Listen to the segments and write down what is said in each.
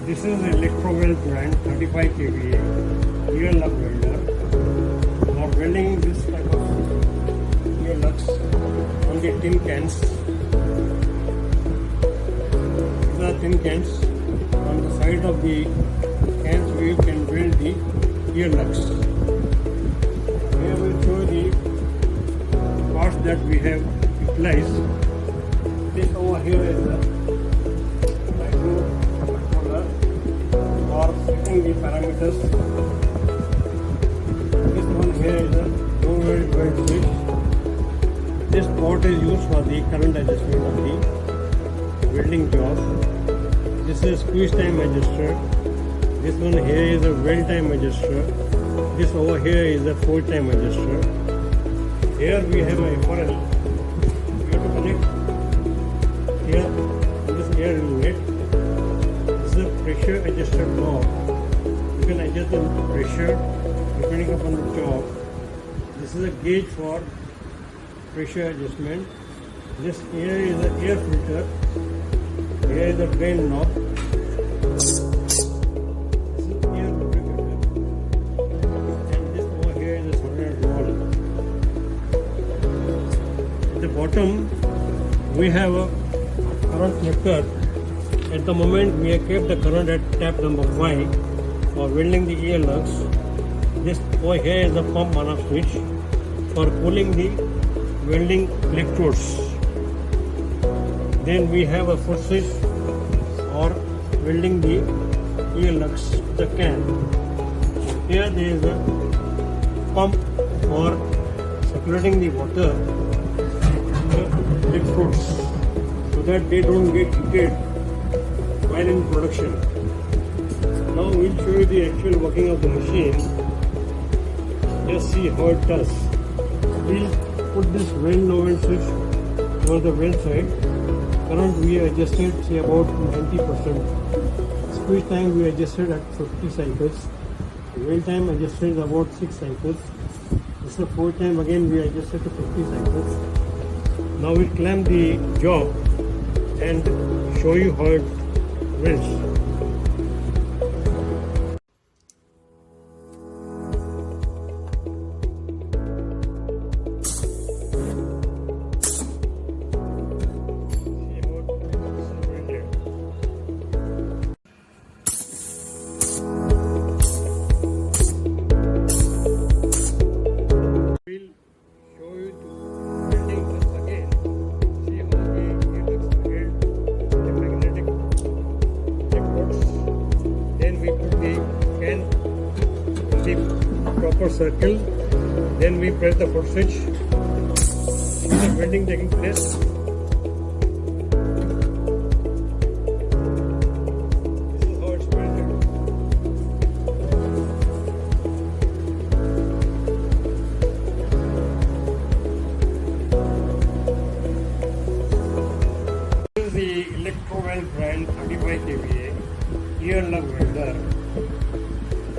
This is ELECTROWELD brand 35 kVA ear lug welder. For welding this type of ear lugs on the tin cans. These are tin cans. On the side of the cans we can weld the ear lugs. Here we will show the parts that we have utilized. This over here is the microcontroller for setting the parameters. This one here is a low weld switch. This port is used for the current adjustment of the welding job. This is squeeze time adjuster. This one here is a weld time adjuster. This over here is a fold time adjuster. Here we have a FRL. We have to connect here this air inlet. This is a pressure adjuster knob. You can adjust the pressure depending upon the job. This is a gauge for pressure adjustment. This here is an air filter. Here is the drain knob. This is air lubricator. And this over here is a solenoid valve. At the bottom we have a current collector. At the moment we have kept the current at tap number 5 for welding the ear lugs. This over here is the pump on-off switch for cooling the welding electrodes. Then we have a foot switch for welding the ear lugs to the can. Here there is a pump for circulating the water to the electrodes so that they don't get heated while in production. Now we'll show you the actual working of the machine. Just see how it does. We'll put this weld no weld switch on the weld side. Current we adjusted say about 90%. Squeeze time we adjusted at 50 cycles. Weld time adjusted about 6 cycles. This is the fourth time again we adjusted to 50 cycles. Now we'll clamp the job and show you how it welds. Proper circle, then we press the foot switch. The welding taking place. This is how it's welded. This is the ELECTROWELD brand 35 kVA ear lug welder.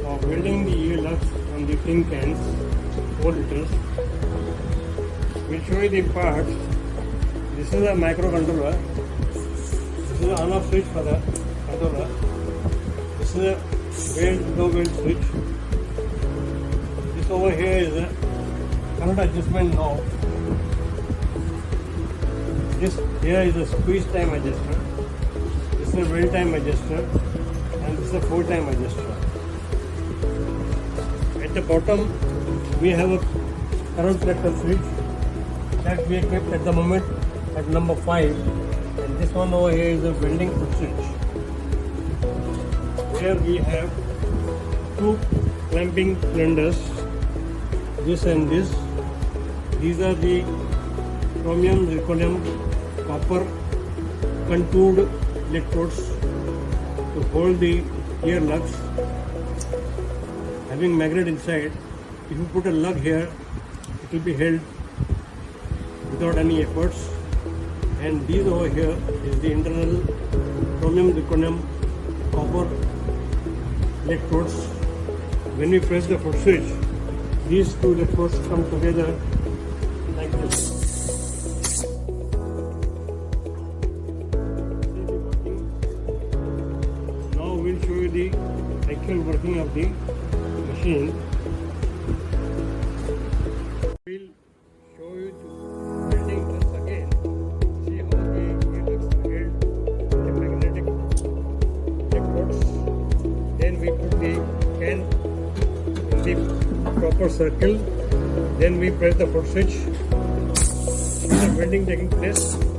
For welding the ear lugs on the tin cans, 4 liters. We'll show you the parts. This is a microcontroller. This is an on-off switch for the controller. This is a weld no weld switch. This over here is a current adjustment knob. This here is a squeeze time adjuster. This is a weld time adjuster, and this is a fold time adjuster. At the bottom we have a current collector switch that we have kept at the moment at number 5, and this one over here is a welding foot switch. Here we have 2 clamping cylinders, this and this. These are the chromium, zirconium, copper contoured electrodes to hold the ear lugs. Having magnet inside, if you put a lug here, it will be held without any efforts. And these over here is the internal chromium, zirconium, copper electrodes. When we press the foot switch, these 2 electrodes come together like this. Now we'll you the actual working of the machine. We'll show you the welding once again. See how the electrodes are held with the magnetic electrodes. Then we put the can in the proper circle. Then we press the foot switch. See the welding taking place.